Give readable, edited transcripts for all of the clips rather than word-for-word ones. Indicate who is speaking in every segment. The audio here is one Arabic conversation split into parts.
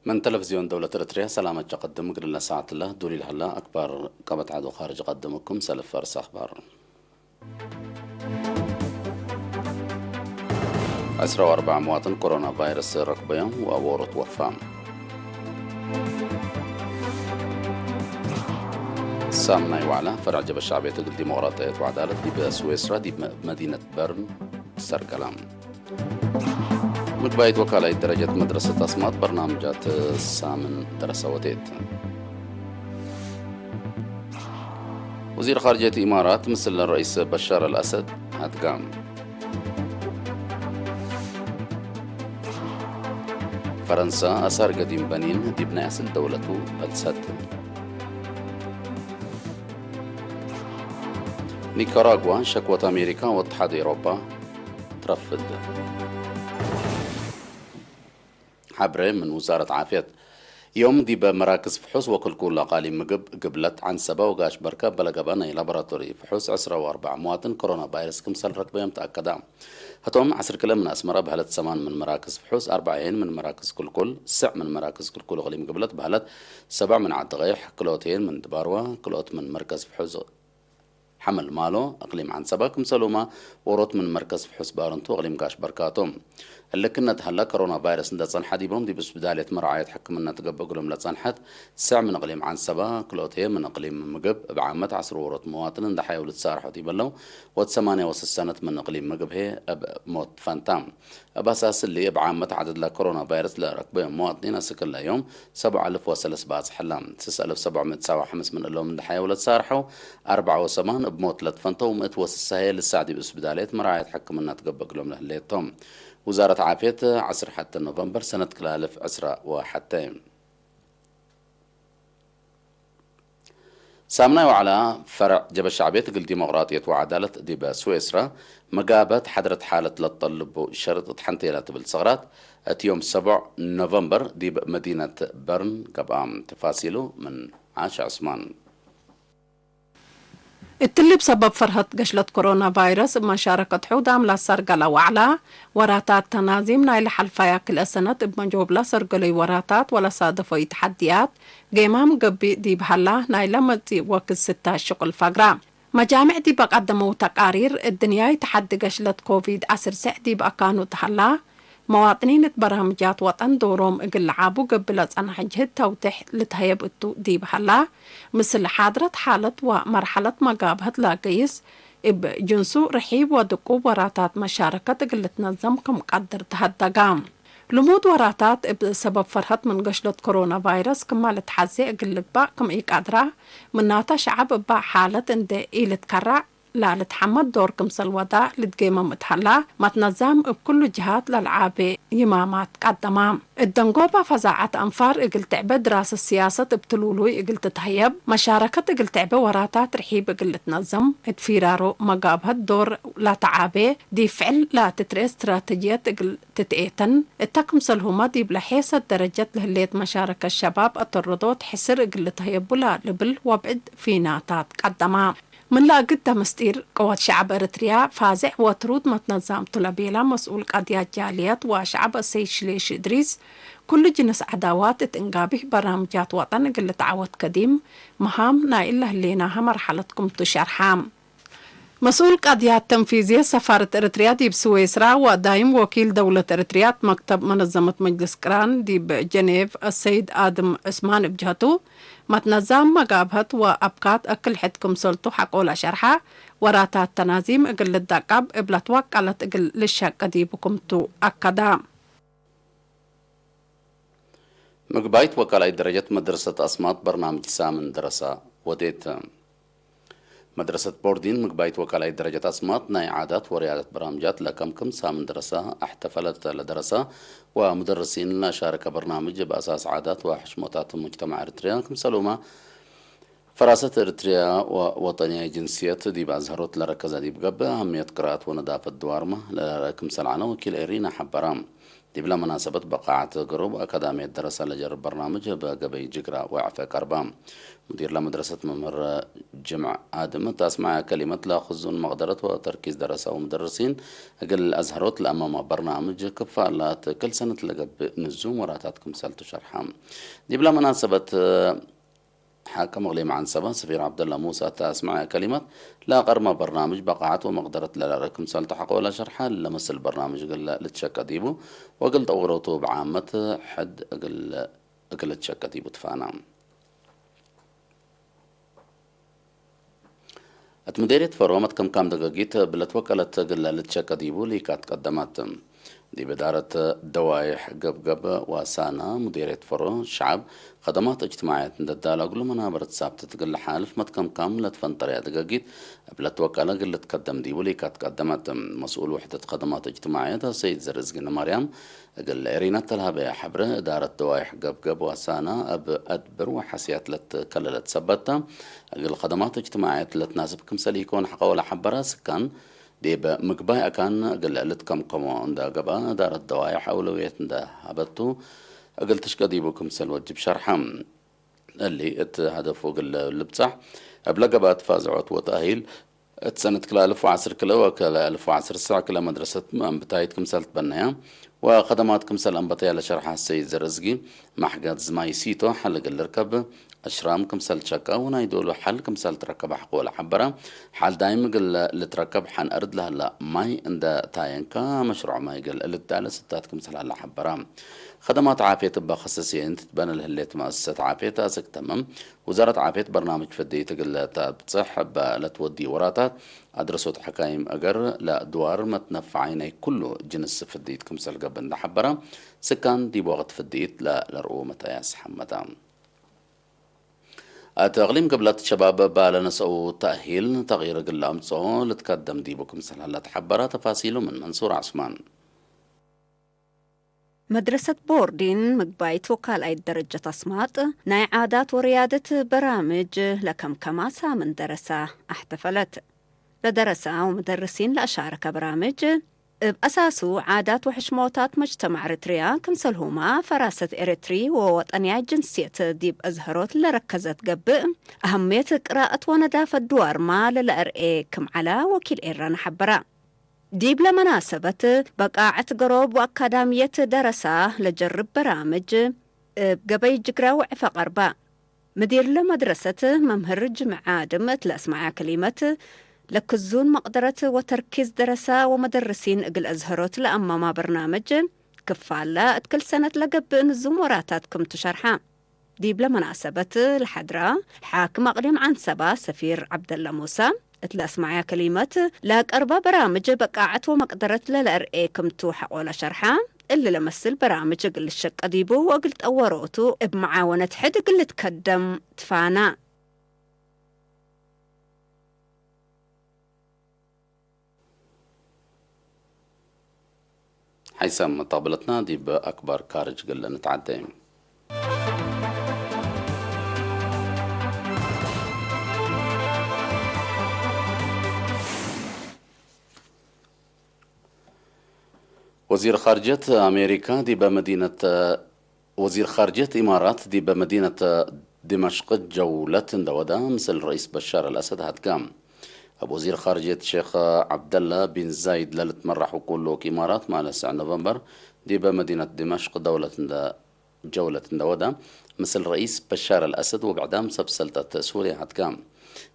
Speaker 1: من تلفزيون دولة إريتريا سلامة تقدم قلنا ساعة الله دولي الهلا أكبر قبط عدو خارج قدمكم سلف فرس أخبار 14 مواطن كورونا فيروس ركبهم وأورو توفى. سامنا وعلا فرع جبل الشعبية الديمقراطية وعدالة دي بسويسرا دي بمدينة برن سركلام. مقبايت وكالة درجة مدرسة أصمات برنامجات سامن دراسة وديت. وزير خارجية الإمارات مثل الرئيس بشار الأسد هتقام. فرنسا أثار قديم بنين دي بناء أسل دولته السد. نيكاراغوا شكوى أمريكا واتحاد أوروبا ترفض. حبرة من وزارة عافية يوم دي بمراكز فحوص وكل أقاليم مقب قبلت عن سبا وقاش بركة بلقبانا لابراتوري فحوص 14 مواطن كورونا فيروس كمسال ركبة متأكدة. هتوم عصر كلام من أسمرة بهلت 8 من مراكز فحوص 40 من مراكز كل 9 من مراكز كل أقاليم قبلت بهلت 7 من عدغيح كلوتين من دباروة كلوت من مركز فحوص حمل مالو أقليم عن سبا كمسلوما وروت من مركز فحوص بارنتو أقليم قاش بركاتهم. اللي كنا تهلا كورونا فيروس ندى صنحة بهم دي بس بداية مرعاية حكمنا تقبق لهم لتصنحت ساع من أقليم عن سبا كلوتيه من أقليم مقب بعامة عصر ورط مواطن ده حيولد سارحة تيبلو وثمانية وسنة من أقليم مقب هي موت فانتام بأساس اللي بعامة عدد لا كورونا فيروس لا ركبه مواطنين سكن لا يوم 7000 باز حلام 9795 من اللهم ده حيولد سارحة 74 بموت لتفنتو ومئت وسسهي للسعدي بس بداية مرعاية حكمنا تقبق لهم لهليتهم. وزارة عافية عصر حتى نوفمبر سنة كلالف عسرة وحتى سامنا وعلى فرع جبل الشعبية قل ديمقراطية وعدالة ديبا سويسرا مقابة حضرت حالة للطلب شرط حنتيلات بالصغرات يوم 7 نوفمبر ديب مدينة برن قبام تفاصيله من عاش عثمان.
Speaker 2: التلي بسبب فرهة قشلة كورونا فيروس بمشاركة حودام لسرقلة وعلا وراتات تنازيم نايل حلفايا كل سنة بمجوب لسرقلي وراتات ولا صادفوا تحديات قيمام قبي دي بحلا نايل مزي وكل 6 شغل فقرام. مجامع دي بقدموا تقارير الدنيا تحدي قشلة كوفيد 19 دي بقى كانوا تحلا مواطنين برامجات وطن دورهم اقل عابو قبل أنا حجهد توضيح لتهيب التو دي بحلا مثل حاضرة حالة ومرحلة مقابهة لاقيس بجنسو رحيب ودقو وراتات مشاركة قل تنظم كمقدر تهدقام لمود وراتات بسبب فرحت من قشلة كورونا فيروس كما لتحزي اقل با كم ايك قدرة مناتا شعب با حالة اندي ايلة كرع لا لتحمد دور كمسل ودا لتقيمة متحلا ما تنظم بكل جهات للعابة يمامات قدمام الدنقوبة فزاعة أنفار إقل تعبة دراسة السياسة بتلولوي إقل تتهيب مشاركة إقل تعبة وراتات رحيب إقل تنظم اتفيرارو مقابها الدور لا تعابة دي فعل لا تتري استراتيجية إقل تتأيتن التكمسل هما دي بلحيسة درجة لهليت مشاركة الشباب التردوت حسر إقل تهيب ولا لبل وبعد فيناتات قدمام من لا قدام مستير قوات شعب إريتريا فازع وترود متنظم طلبيلا مسؤول قضيات جاليات وشعب السيشليش إدريس كل جنس عداوات تنقابه برامجات وطن قل تعود قديم مهام نايله ليناها مرحلتكم تشرحام مسؤول قضيات تنفيذية سفارة إريتريا دي بسويسرا ودايم وكيل دولة إريتريا مكتب منظمة مجلس كران دي بجنيف السيد آدم عثمان بجهته ما تنظم مقابهت وأبقات أكل حدكم سلطو حقولا شرحة وراتات تنازيم اقل الدقاب ابلت وقالت اقل للشاق دي بكمتو أكدا
Speaker 1: مقبايت وكالة درجة مدرسة أصمات برنامج سامن دراسة وديت مدرسة بوردين مقبايت وكالة درجة أصمات ناي عادات وريادة برامجات لكم سامن دراسة احتفلت لدراسة ومدرسين لا شارك برنامج بأساس عادات وحشموتات المجتمع إريتريا كم سلومة فراسة إريتريا ووطنية جنسية دي بأزهروت لركزة دي بقبة أهمية قراءة ونظافة دوارمة لكم سلعنا وكيل إيرينا حبرام دي بلا مناسبة بقاعة قروب أكاديمية دراسة لجرب برنامج بقبي جقرا وعفة كربام. مدير لمدرسة ممر جمع آدم تسمع كلمة لا خزون مقدرة وتركيز دراسة ومدرسين أقل أزهروت لأمام برنامج كفالات كل سنة لقب نزوم وراتاتكم سالتو شرحام. دي بلا مناسبة حاكم غليم عن سبا سفير عبد الله موسى تسمع كلمة لا قرما برنامج بقعت ومقدرة لركم سالتو حق ولا شرحة لمس البرنامج قل لتشكى ديبو وقلت أوروتو بعامة حد أقل تشكى ديبو تفانا. مديرية فرومت كم دقاقيت بلتوكلت قل لتشكى ديبو اللي كانت قدمت دي بدارة دوايح قب وسانا مديرية فرو شعب خدمات اجتماعية ندالا قلو منابرة سابتة تقل حالف متكم لتفنطرية دقاقيت بلت وكالة قل تقدم دي ولي كانت قدمت مسؤول وحدة خدمات اجتماعية سيد زرزقنا مريم قل إرينا تلها حبر إدارة دوايح قب وسانا أدبر وحسيات لتكللت سبتا قل خدمات اجتماعية لتناسب كمسال يكون حقولا حبرا سكان دي مقباي أكان قلت كم عند قبا دار الدوايح أولوية دا هبتو قلت تشكى ديبوكم سلوجب شرحم اللي هدفه قل اللبصح قبل قبا تفازعوت وتأهيل سنة كلا 1010 كلا وكلا 1010 ساعة كلا مدرسة بتايتكم سلت بنايا وخدماتكم سل أنبطية لشرحها السيد زرزقي محقات زماي سيتو حلق الركب أشرام كمسال شكا ونايدولو حل كمسال تركب حق ولا حبرة حال دايما قل اللي تركب حن أرد لها لا ماي عند تاينكا مشروع ماي قل اللي تدالة ستات كمسال هلا حبرة خدمات عافية تبقى خصوصية انت تبان الهليت مؤسسة عافية تاسك تمام وزارة عافية برنامج فدي تقل بتصح لتودي وراتات أدرسوا حكايم أجر لا دوار ما تنفعيني كله جنس فديت كمسال قبل حبرة سكان دي بوقت فديت لا لرؤو متياس حمدام تغليم قبلات الشباب بالنس أو تأهيل تغيير قل أمصو لتقدم ديبكم سلالة تحبرة تفاصيله من منصور عثمان.
Speaker 3: مدرسة بوردين مقبايت وكالة درجة أصمات ناي عادات وريادة برامج لكم كماسة من درسة احتفلت لدرسة ومدرسين لأشارك برامج بأساسه عادات وحشموتات مجتمع إريتريا كمسلهما فراسة إريتري ووطنية جنسية ديب أزهروت اللي ركزت قبء أهمية قراءة وندافة الدوار ما للأرئي كم على وكيل إيران حبرا ديب لمناسبة بقاعة قروب وأكاديمية درسة لجرب برامج بقبي جقرا وعفا قربا مدير لمدرسة ممهر جمع آدم تلاسمع كلمة لكزون مقدرة وتركيز دراسة ومدرسين اقل أزهروت لأمام برنامج كفالة كل سنة لقب نزوم وراتاتكم تشرحا ديب لمناسبة الحضرة حاكم أقليم عن سبا سفير عبد الله موسى تلاسمع كلمة لاك أربع برامج بقاعة ومقدرة للأرئيكم توحق ولا شرحا اللي لمثل برامج اقل الشق أديبو وقلت أوروتو بمعاونة حد اقل تقدم تفانا
Speaker 1: حيثم طابلتنا دي بأكبر كارج قلنا نتعدى وزير خارجية أمريكا دي بمدينة وزير خارجية إمارات دي بمدينة دمشق جولة دودا مثل رئيس بشار الأسد هتقام أبو وزير خارجية الشيخ عبد الله بن زايد للت مرح وكله إمارات مع 9 نوفمبر دي بمدينة دمشق جولة دودا مثل رئيس بشار الأسد وبعدام سلطة سوريا هتقام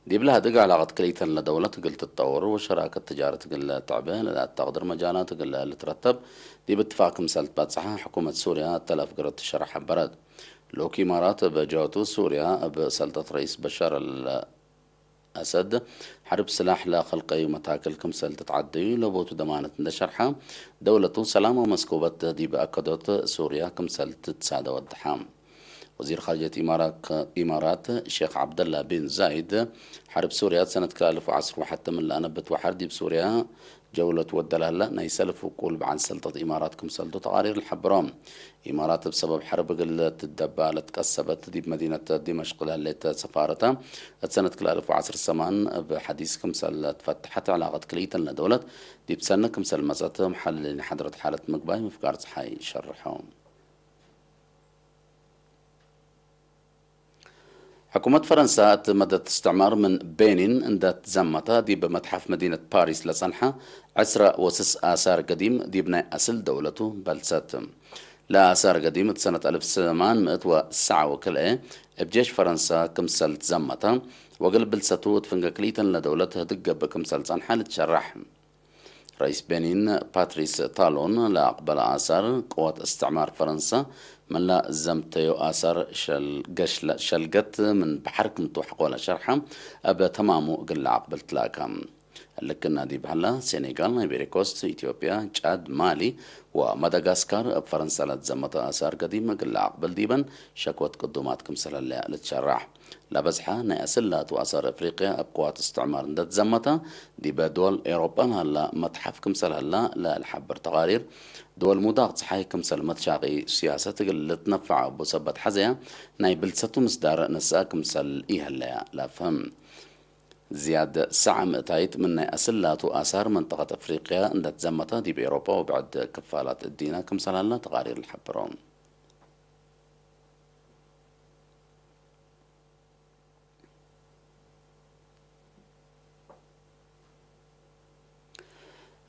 Speaker 1: دي بلها دقة علاقة كليتا لدولة قلت التطور وشراكة تجارة قل تعبان لا تقدر مجالات قل اللي ترتب دي باتفاق مسلت باتسحة حكومة سوريا تلف قرط الشرح برد لوكي إمارات بجوتو سوريا بسلطة رئيس بشار الأسد حرب سلاح لا خلقي ومتاكل كمسل تتعدي لبوتو دمانة شرحة دولة سلام ومسكوبة دي بأكدوت سوريا كمسل تتساعد والدحام وزير خارجية إمارات الشيخ عبد الله بن زايد حرب سوريا سنة 2010 وحتى من الأنبت وحردي بسوريا جولة والدلالة نيسلف وقول عن سلطة إمارات كمسلطة تقارير الحبرام إمارات بسبب حرب قلة الدبالة تكسبت دي بمدينة دمشق لليت سفارتها سنة 2010 بحديث كمسل تفتحت علاقة كليتا لدولة دي بسنة كمسل مزات محل حضرت حالة مقباي مفقار صحي شرحهم. حكومة فرنسا مدت استعمار من بنين عند تزمتها دي بمتحف مدينة باريس لصنحة 10 وسس آثار قديم دي بناء أصل دولته بلسات لا آثار قديمة سنة 1809 وكل بجيش فرنسا كمسل تزمتها وقلب بلسته تفنق كليتا لدولتها دقة بكمسل صنحة لتشرح رئيس بنين باتريس تالون لا أقبل آثار قوات استعمار فرنسا من لا زمتيو آثار شلقت من بحرك متوحق ولا شرحة أبا تمامو قل عقبل تلاكم لكن دي بحلا سينيغال نيبيريكوست إثيوبيا تشاد مالي ومدغاسكار بفرنسا لتزمت آثار قديمة قل عقبل ديبا شكوت قدومات كمسل اللي لتشرح لبزحة نأسلات وآثار أفريقيا بقوات استعمار ندت زمتها دي بدول أوروبا هلا متحف كمسل هلا لا الحبر تقارير دول مداغ صحي كمسل متشاقي سياسة اللي تنفع بسبت حزيا ناي بلستو مسدار نسا كمسل إيهلا لا فهم زيادة سعم تايت من أسلات وآثار منطقة أفريقيا ندت زمتها دي بأوروبا وبعد كفالات الدينا كمسل هلا تقارير الحبرون.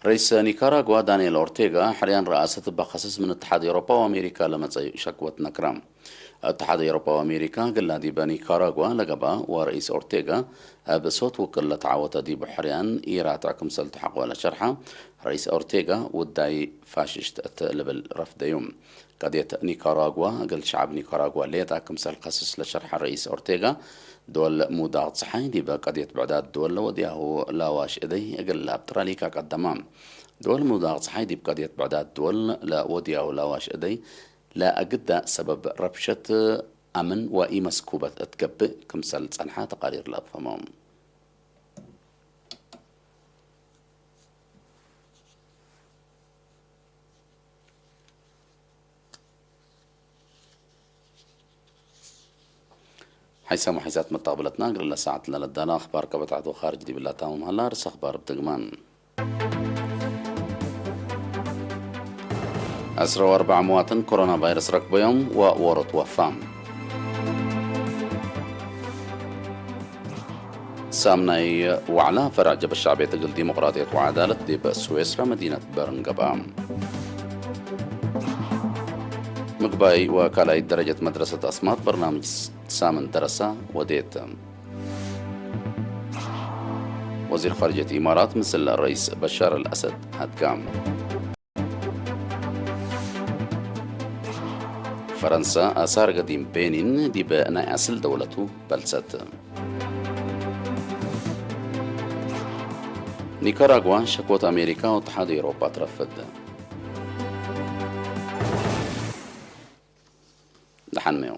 Speaker 1: رئيس نيكاراغوا دانيال أورتيغا حاليا رئاسة بخصص من اتحاد أوروبا وأمريكا لما شكوى نكرام اتحاد أوروبا وأمريكا قلنا دي بنيكاراغوا لقبا ورئيس أورتيغا بصوت وكل تعاوت دي بحريان إيراتعكم سلتحق ولا شرحة رئيس أورتيغا وداي فاششت لبل رفض يوم قضية نيكاراغوا قل شعب نيكاراغوا ليتعكم سلقصص لشرح الرئيس أورتيغا دول موداغ صحين دي قضية بعدات دول لودياه لاواش إذي أقل لابتراليكا قدمان دول موداغ صحين دي بقضية بعدات دول لا ودياه لاواش إذي لا أقد سبب ربشة أمن وإيمس كوبة أتقبئ كمسل صنحة تقارير لأفهمهم. حيث حيثات متقبلتنا قرر لساعة للدانا أخبار كبتعدو خارج دي بالله تامم هلا رس أخبار بتقمان 4 مواطن كورونا فيروس ركب يوم وورط وفام سامناي وعلا فرع جبل الشعبية تقل ديمقراطية وعدالة دي بسويسرا مدينة برنقبام مقباي وكالاي درجة مدرسة أصمات برنامج سامن درسة وديت وزير خارجية الإمارات مثل الرئيس بشار الأسد هتقام فرنسا آثار قديم بنين دي بأنا أصل دولته بلست نيكاراغوا شكوت أمريكا واتحاد أوروبا ترفض لحن ميو